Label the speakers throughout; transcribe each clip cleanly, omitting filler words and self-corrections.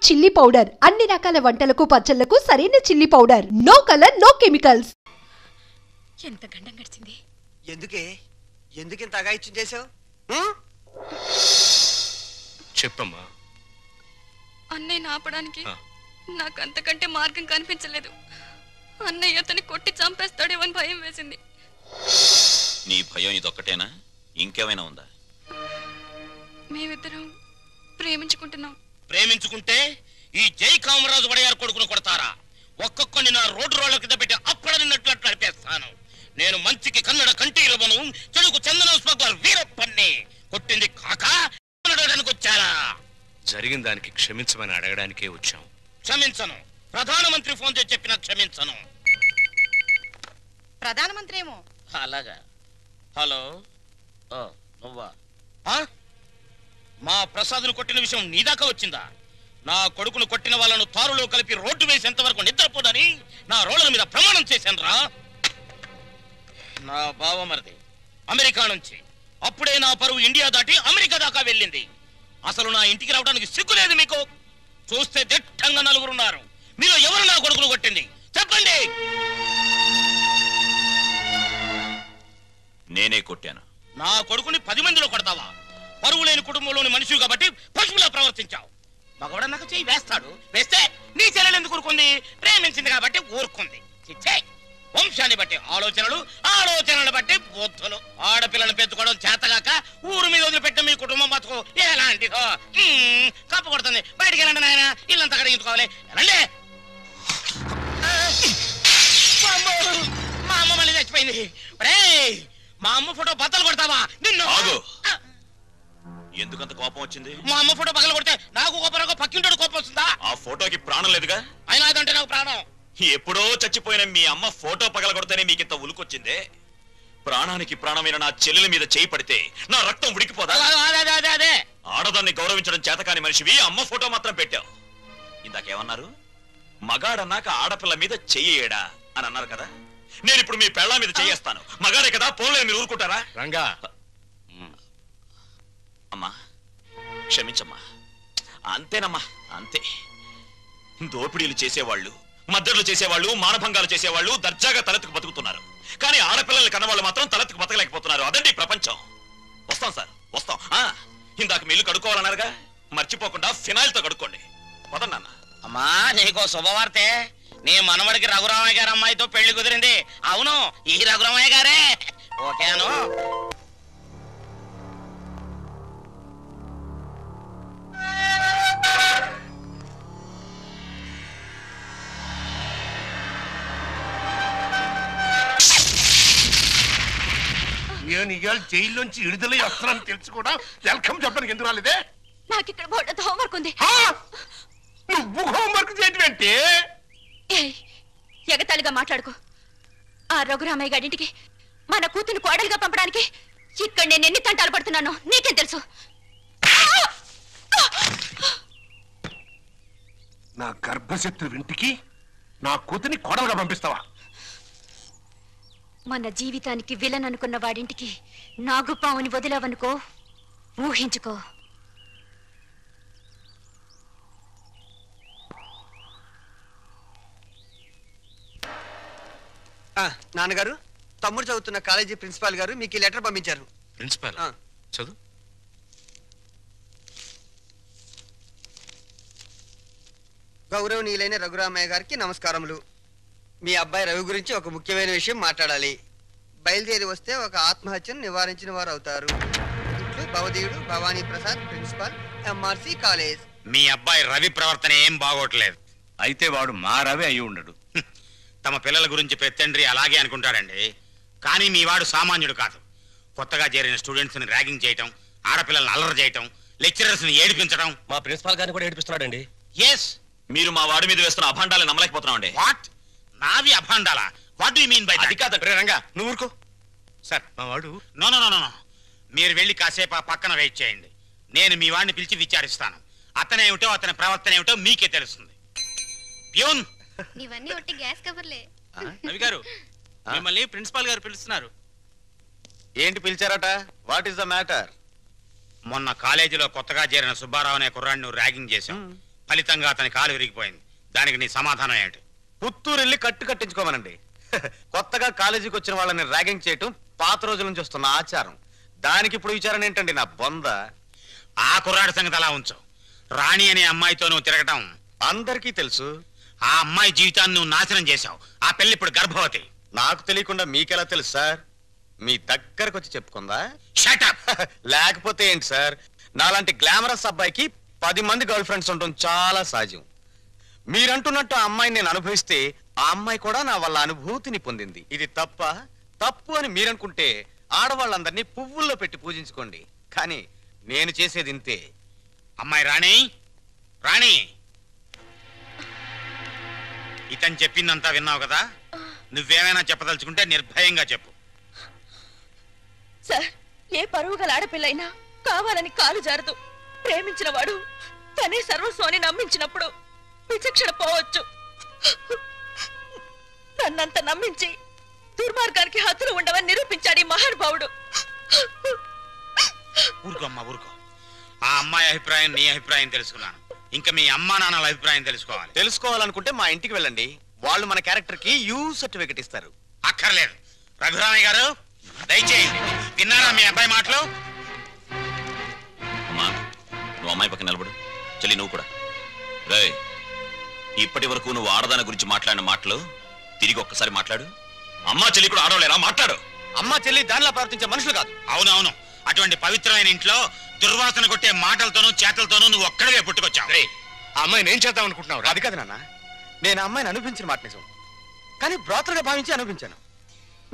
Speaker 1: Chilli powder అన్ని రకాల వంటలకు పచ్చళ్లకు సరైన chilli powder. No colour no chemicals.
Speaker 2: ఎంత గండం గడిచింది.
Speaker 3: ఎందుకింత అగాయిత్యం చేసావు?
Speaker 4: చెప్పమ్మా.
Speaker 2: అన్నయ్యని ఆపడానికి నాకు అంతకంటే మార్గం కనిపించలేదు. అన్నయ్య అతన్ని కొట్టి చంపేస్తాడేమని భయం వేసింది.
Speaker 5: నీ భయం ఇదొక్కటేనా? ఇంకేమైనా ఉందా?
Speaker 2: మేమిద్దరం ప్రేమించుకుంటున్నాం.
Speaker 6: ప్రేమించుకుంటే ఈ జై కామరాజు వడయారు కొడుకును కొడతారా? ఒక్కొక్కని నా రోడ్డు రోడ్ల కింద పెట్టి అప్పుడన్నట్లు నడిపేస్తాను. నేను మంచికి కన్నడ కంటీలవను, చెడుకు చందనం స్మగ్లర్ వీరప్పన్ని. కొట్టింది కాక వచ్చారా?
Speaker 4: జరిగిన దానికి క్షమించమని అడగడానికే వచ్చాం.
Speaker 6: క్షమించను. ప్రధానమంత్రి ఫోన్ చేసి చెప్పినా క్షమించను.
Speaker 2: ప్రధానమంత్రి ఏమో.
Speaker 6: అలాగా. హలో, నువ్వా? మా ప్రసాద్ను కొట్టిన విషయం నీ దాకా వచ్చిందా? నా కొడుకును కొట్టిన వాళ్ళను తారులో కలిపి రోడ్డు వేసేంత వరకు నిద్రపోదని నా రోడ్ల మీద ప్రమాణం చేశాను రా. నా బావమరిది అమెరికా నుంచి. అప్పుడే నా పరువు ఇండియా దాటి అమెరికా దాకా వెళ్ళింది. అసలు నా ఇంటికి రావడానికి సిగ్గులేదు మీకు? చూస్తే దిట్టంగా నలుగురున్నారు. మీరు ఎవరు నా కొడుకును కొట్టింది చెప్పండి.
Speaker 5: నేనే కొట్టాను.
Speaker 6: నా కొడుకుని 10 మందిలో కొడతావా? పరువు లేని కుటుంబంలోని మనిషి కాబట్టి పశువులా ప్రవర్తించావు. మగవాడు నాకు చెయ్యి వేస్తాడు. వేస్తే నీ చెల్లెలు ఎందుకు ఊరుకుంది? ప్రేమించింది కాబట్టి ఊరుకుంది. వంశాన్ని బట్టి ఆలోచనలు బట్టి బుద్ధులు. ఆడపిల్లను పెంచుకోవడం చేతగాక ఊరు మీద వదిలిపెట్టిన మీ కుటుంబం బతుకు ఎలాంటిదో. కప్పు కొడుతుంది. బయటికి వెళ్ళండి నాయన, ఇల్లంతా కడిగించుకోవాలి. వెళ్ళండి. మా అమ్మ మళ్ళీ చచ్చిపోయింది. మా అమ్మ ఫోటో బద్దలు కొడతావా? నిన్ను
Speaker 5: ఎందుకంత కోపం వచ్చింది?
Speaker 6: మా అమ్మ ఫోటో పగల కొడితే నాకు కోపం, పక్కింటోడు కోపం వస్తుందా?
Speaker 5: ఆ ఫోటోకి ప్రాణం లేదుగా.
Speaker 6: అయినా అదంటే నాకు ప్రాణం.
Speaker 5: ఎప్పుడో చచ్చిపోయిన మీ అమ్మ ఫోటో పగల కొడితేనే మీకింత ఉలుకొచ్చిందే. ప్రాణానికి ప్రాణమైన నా చెల్లెల మీద చేయి పడితే నా రక్తం ఉడికిపోదా?
Speaker 6: అదే
Speaker 5: ఆడదాన్ని గౌరవించడం చేతకాని మనిషివి అమ్మ ఫోటో మాత్రం పెట్టావు. ఇందాకేమన్నారు? మగాడన్నాక ఆడపిల్ల మీద చెయ్యేడా అని అన్నారు కదా. నేను ఇప్పుడు మీ పెళ్ళ మీద చెయ్యేస్తాను. మగాడే కదా, పోలే మీరు ఊరుకుంటారా?
Speaker 4: రంగా,
Speaker 5: అమ్మా క్షమించమ్మా. అంతేనమ్మా, అంతే. దోపిడీలు చేసేవాళ్ళు, మద్దతులు చేసేవాళ్ళు, మానభంగాలు చేసేవాళ్ళు దర్జాగా తలెత్తుకు బతుకుతున్నారు. కానీ ఆడపిల్లల్ని కన్నవాళ్ళు మాత్రం తలెత్తుకు బతకలేకపోతున్నారు. అదండి ప్రపంచం. వస్తాం సార్, వస్తాం. ఇందాక మీ ఇల్లు కడుక్కోవాలన్నారుగా, మర్చిపోకుండా ఫినాయిల్ తో కడుక్కోండి. వదన్నా.
Speaker 6: అమ్మా, నీకో శుభవార్తే. నీ మనవడికి రఘురామయ్య గారి అమ్మాయితో పెళ్లి కుదిరింది. అవును, ఈ రఘురామయ్య గారే. ఓకేను.
Speaker 7: నేను ఇవాళ జైల్లోంచి విడుదలై వస్తున్నాను తెలుసు కూడా వెల్కమ్ చెప్పడానికి ఎందుకు రాలేదే?
Speaker 2: నాకు ఇక్కడ బోర్డు హోంవర్క్ ఉంది.
Speaker 7: నువ్వు హోంవర్క్ చేయటం ఏంటి?
Speaker 2: ఎగతాళిగా మాట్లాడుకో. ఆ రఘురామయ్య గారింటికి మన కూతురు కోడలుగా పంపడానికి ఇక్కడ నేను ఎన్ని తంటాలు పడుతున్నానో నీకేం తెలుసు?
Speaker 7: నా గర్భశత్రు ఇంటికి నా కూతుని కోడలుగా పంపిస్తావా?
Speaker 2: మన జీవితానికి విలన్ అనుకున్న వాడింటికి నాగుపావుని వదిలావనుకో, ఊహించుకో.
Speaker 3: నాన్నగారు, తమ్ముడు చదువుతున్న కాలేజీ ప్రిన్సిపాల్ గారు మీకు ఈ లెటర్ పంపించారు.
Speaker 4: ప్రిన్సిపాల్ చదువు.
Speaker 3: గౌరవనీయులైన రఘురామయ్య గారికి నమస్కారములు. మీ అబ్బాయి రవి గురించి ఒక ముఖ్యమైన విషయం మాట్లాడాలి. బయలుదేరి వస్తే ఒక ఆత్మహత్యను నివారించిన వారు అవుతారు. భవదీయుడు Bhavani Prasad, principal, MRC college.
Speaker 6: మీ అబ్బాయి రవి ప్రవర్తన ఏం బాగోట్లేదు.
Speaker 4: అయితే వాడు మా రవి అయి ఉండడు.
Speaker 6: తమ పిల్లల గురించి పెద్దండ్రి అలాగే అనుకుంటాడండి. కానీ మీ వాడు సామాన్యుడు కాదు. కొత్తగా చేరిన స్టూడెంట్స్ ని ర్యాగింగ్ చేయటం, ఆడపిల్లల్ని అల్లరి చేయటం, లెక్చరర్స్ ని ఏడిపించడం.
Speaker 8: మా ప్రిన్సిపాల్ గారిని కూడా ఏడిపిస్తున్నాడండి.
Speaker 6: ఎస్,
Speaker 5: మీరు మా వాడి మీద వేస్తున్న అభాండాలు నమ్మలేకపోతున్నాం అండి.
Speaker 6: వాట్? నావి అభాండాలా? What do you mean by that?
Speaker 5: అది కాదు రంగా, నువ్వు ఊరుకో.
Speaker 4: సార్, మా వాడు.
Speaker 6: No no no no. మీరు వెళ్ళి కాసేపు ఆ పక్కన వెయిట్ చేయండి. నేను మీ వాడిని పిలిచి విచారిస్తాను. అతనేమిటో అతని ప్రవర్తన ఏమిటో మీకే తెలుస్తుంది. ప్యూన్,
Speaker 2: ఇవన్నీ ఒట్టి గ్యాస్ కవర్లే.
Speaker 6: రవి గారు, మిమ్మల్ని ప్రిన్సిపాల్ గారు పిలుస్తున్నారు.
Speaker 8: ఏంటి పిలిచారట? What is the matter?
Speaker 6: మొన్న కాలేజీలో కొత్తగా చేరిన సుబ్బారావు అనే కుర్రాడిని ర్యాగింగ్ చేశాం. ఫలితంగా అతని కాలు విరిగిపోయింది. దానికి నీ సమాధానం ఏంటి?
Speaker 8: పుత్తూరు వెళ్ళి కట్టు కట్టించుకోమనండి. కొత్తగా కాలేజీకి వచ్చిన వాళ్ళని ర్యాగింగ్ చేయటం పాత రోజుల నుంచి వస్తున్న ఆచారం. దానికి ఇప్పుడు విచారణ ఏంటండి నా బొంద?
Speaker 6: ఆ కుర్రాడి సంగతి అలా ఉంచు. రాణి అనే అమ్మాయితో నువ్వు తిరగటం
Speaker 8: అందరికీ తెలుసు.
Speaker 6: ఆ అమ్మాయి జీవితాన్ని నువ్వు నాశనం చేశావు. ఆ పెళ్లి ఇప్పుడు గర్భవతి.
Speaker 8: నాకు తెలియకుండా మీకెలా తెలుసు సార్? మీ దగ్గరకు వచ్చి చెప్పుకుందా?
Speaker 6: షటప్.
Speaker 8: లేకపోతే ఏంటి సార్, నాలాంటి గ్లామరస్ అబ్బాయికి 10 మంది గర్ల్ ఫ్రెండ్స్ ఉండటం చాలా సహజం. మీరంటున్నట్టు ఆ అమ్మాయిని నేను అనుభవిస్తే ఆ అమ్మాయి కూడా నా వల్ల అనుభూతిని పొందింది. ఇది తప్పు అని మీరనుకుంటే ఆడవాళ్ళందరినీ పువ్వుల్లో పెట్టి పూజించుకోండి. కానీ నేను చేసేది ఇంతే.
Speaker 6: అమ్మాయి రాణి, రాణి, ఇతను చెప్పిందంతా విన్నావు కదా? నువ్వేమైనా చెప్పదలుచుకుంటే నిర్భయంగా చెప్పు.
Speaker 2: సార్, ఏ పరువు గల ఆడపిల్లైనా కావాలని కాలు జారదు. ప్రేమించిన వాడు తనే సర్వస్వాన్ని నమ్మించినప్పుడు విచక్షణ పోవచ్చు. నన్నంత నమ్మించి దుర్మార్గానికి హద్దులు ఉండవని నిరూపించాడు ఈ మహానుభావుడు.
Speaker 6: ఊరుకోమ్మా, ఊరుకో. ఆ అమ్మాయి అభిప్రాయం నీ అభిప్రాయం తెలుసుకున్నాను. ఇంకా మీ అమ్మా నాన్నల అభిప్రాయం
Speaker 8: తెలుసుకోవాలనుకుంటే మా ఇంటికి వెళ్ళండి. వాళ్ళు మన క్యారెక్టర్ కి యూ సర్టిఫికెట్ ఇస్తారు.
Speaker 6: అక్కర్లేదు. రఘురామయ్య గారు దయచేయండి. విన్నారా మీ అబ్బాయి మాటలు?
Speaker 5: అమ్మా, నువ్వు అమ్మాయి పక్కన నిలబడు. చెల్లి నువ్వు కూడా. రేయ్, ఇప్పటి వరకు నువ్వు ఆడదాని గురించి మాట్లాడిన మాటలు తిరిగి ఒక్కసారి మాట్లాడు. అమ్మా చెల్లి కూడా ఆడవలేరా? మాట్లాడు.
Speaker 8: అమ్మా చెల్లి దానిలా ప్రవర్తించే మనుషులు కాదు.
Speaker 6: అవునవును. అటువంటి పవిత్రమైన ఇంట్లో దుర్వాసన కొట్టే మాటలతోనూ చేతలతోనూ నువ్వు ఒక్కడే పుట్టుకొచ్చావు.
Speaker 7: ఆ అమ్మాయిని ఏం చేద్దాం అనుకుంటున్నావు?
Speaker 8: అది కాదు నాన్న, నేను ఆ అమ్మాయిని అనిపించిన మాట నిజం. కానీ బ్రాతలుగా భావించి అనిపించాను.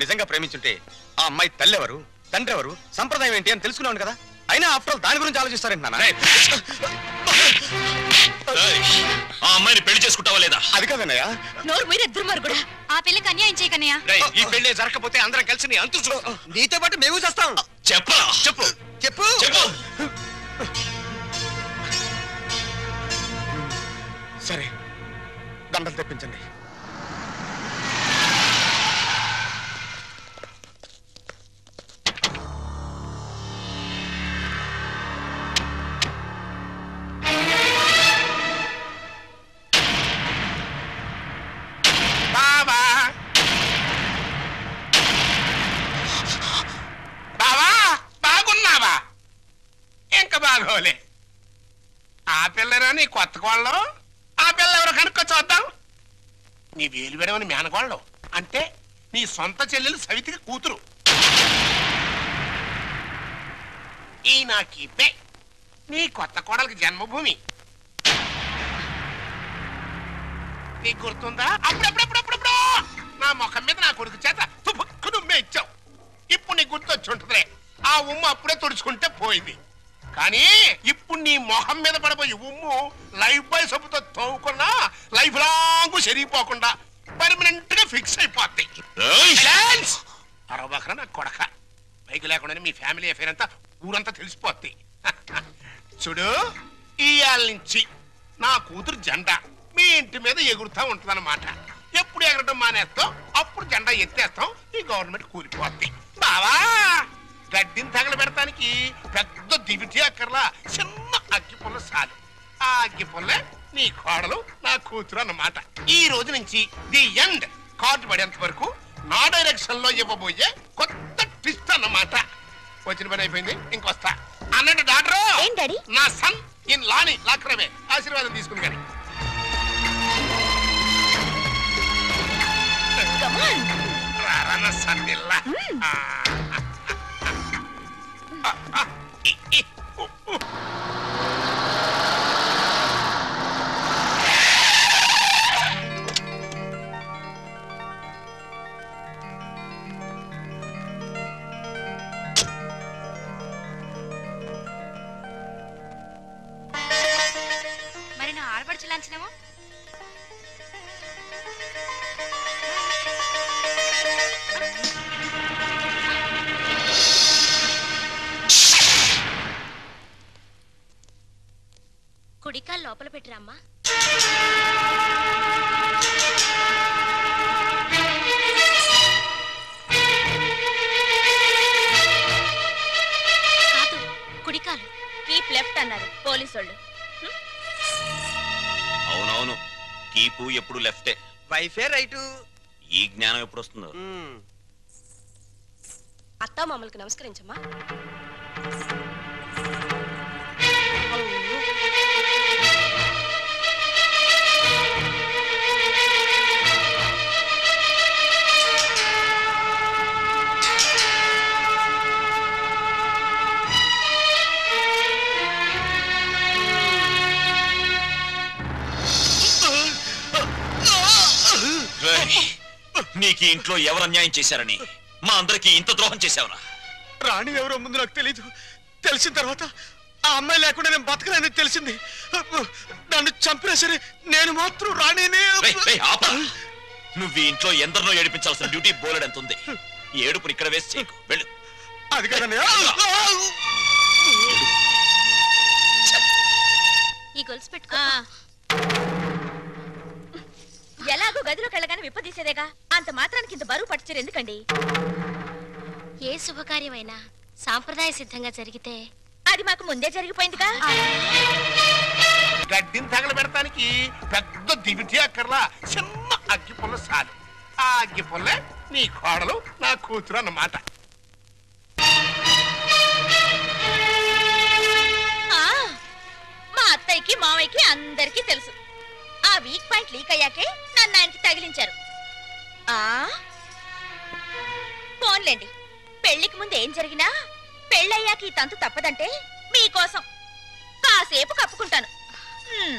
Speaker 8: నిజంగా ప్రేమించుంటే ఆ అమ్మాయి తల్లి ఎవరు, తండ్రి ఎవరు, సంప్రదాయం ఏంటి అని తెలుసుకున్నాను కదా. అయినా ఆఫ్టర్ ఆల్ దాని గురించి ఆలోచిస్తారేంటి నాన్న?
Speaker 5: ఆ అమ్మాయిని పెళ్లి చేసుకుంటావా లేదా?
Speaker 8: అది కాదన్నయ్య.
Speaker 2: నోరు మీరే దుర్మార్గుడా.
Speaker 9: ఆ పిల్లకి అన్యాయం చేయకన్నయ్య.
Speaker 7: ఈ పెళ్లి జరగకపోతే అందరం కలిసి నీ అంతు చూస్తాం.
Speaker 3: నీతో పాటు మేము చేస్తాం.
Speaker 5: చెప్పరా? చెప్పు
Speaker 3: చెప్పు
Speaker 5: చెప్పు.
Speaker 8: సరే, దండలు తెప్పించండి.
Speaker 7: బాగోలే. ఆ పిల్లరా నీ కొత్త కోళ్ళం? ఆ పిల్ల ఎవరో కనుక్కో చూద్దాం. నీ వేలు విడవని మేనకోళ్ళం అంటే నీ సొంత చెల్లెలు సవితికి కూతురు. ఈ నా కీపే నీ కొత్త కోడలకి జన్మభూమి. నీకు గుర్తుందా? అప్పుడప్పుడప్పుడప్పుడు నా ముఖం మీద నా కొడుకు చేత తుమ్మే ఇచ్చావు. ఇప్పుడు నీకు గుర్తొచ్చుంటుందిలే. ఆ ఉమ్ము అప్పుడే తుడుచుకుంటే పోయింది. కానీ ఇప్పుడు నీ మొహం మీద పడబోయే ఉమ్ము లైఫ్ బాయ్ సబ్బుతో తోవుకున్నా లైఫ్ లాంగ్ సరిగిపోకుండా పర్మనెంట్ గా ఫిక్స్ అయిపోతాయి. అరవబకరా నా కొడక. బైక్ లేకుండానే మీ ఫ్యామిలీ అఫేర్ అంతా ఊరంతా తెలిసిపోద్ది. చూడు, ఇయాల నుంచి నా కూతురు జెండా మీ ఇంటి మీద ఎగురుతా ఉంటుందన్నమాట. ఎప్పుడు ఎగరటం మానేస్తాం అప్పుడు జెండా ఎత్తేస్తాం. ఈ గవర్నమెంట్ కూలిపోద్ది. బావా, గడ్డిని తగలబెడటానికి పెద్ద దివిటి అక్కర్లా, చిన్న అగ్గి పుల్ల చాలు. ఆ అగ్గి పుల్లే నీ కోడలు నా కూతురు అన్నమాట. ఈ రోజు నుంచి ది ఎండ్. కార్డు పడేంత వరకు నా డైరెక్షన్ లో ఇవ్వబోయే కొత్త ట్విస్ట్ అన్నమాట. వచ్చిన పని అయిపోయింది, ఇంకొస్తా అన్నట్టు డాక్టర్. నా సన్ ఇన్ లాని లాక్రమే ఆశీర్వాదం తీసుకుని కానీ రారా సన్నిల్లా.
Speaker 9: మరి నా ఆడపడుచు లాంఛనమో? కుడికాలు లోపల పెట్టిరామ్మా. కాదు, కుడికాలు. కీప్ లెఫ్ట్ అన్నారు పోలీసు వాళ్ళు.
Speaker 5: కీపు ఎప్పుడు లెఫ్టే,
Speaker 3: వైఫే రైటు.
Speaker 5: ఈ జ్ఞానం ఎప్పుడు వస్తుందో.
Speaker 2: అత్తా మామూలుకి నమస్కరించమ్మా.
Speaker 5: నీకు ఇంట్లో ఎవరు అన్యాయం చేశారని మా అందరికి ఇంత ద్రోహం చేశావురా?
Speaker 8: రాణి ఎవరో ముందు నాకు తెలీదు. తెలిసిన తర్వాత ఆ అమ్మాయి లేకుండా నేను బతకలేని తెలిసింది. నన్ను చంపినా సరే నేను మాత్రం రాణినే.
Speaker 5: నువ్వు ఈ ఇంట్లో ఎందరినో ఏడిపించాల్సిన డ్యూటీ బోలెడంత ఉంది. ఏడుపుని ఇక్కడ వేసి చేయకు, వెళ్ళు.
Speaker 8: అది కదండి.
Speaker 9: ఈ గొలుసు పెట్టుకో.
Speaker 2: ఎలాగో గదిలోకి వెళ్ళగానే విప్పదీసేదేగా, అంత మాత్రానికి ఇంత బరువు పట్టుచరు ఎందుకండి?
Speaker 9: ఏ శుభకార్యమైనా సాంప్రదాయ సిద్ధంగా జరిగితే
Speaker 2: అది మాకు ముందే జరిగిపోయిందిగా.
Speaker 7: గడ్డిని తగలబెడటానికి పెద్ద దివిటి అక్కర్లా, చిన్న అగ్గి పుల్ల చాలు. ఆ అగ్గి పుల్లే నీ కోడలు నా కూతురు అన్నమాట.
Speaker 2: మా అత్తయ్యకి మావయ్యకి అందరికీ తెలుసు. ఆ వీక్ పాయింట్ లీక్ అయ్యాకే నన్ను ఆయనకి తగిలించారు. ఫోన్లేండి, పెళ్లికి ముందు ఏం జరిగినా పెళ్ళయ్యాక ఈ తంతు తప్పదంటే మీకోసం కాసేపు కప్పుకుంటాను.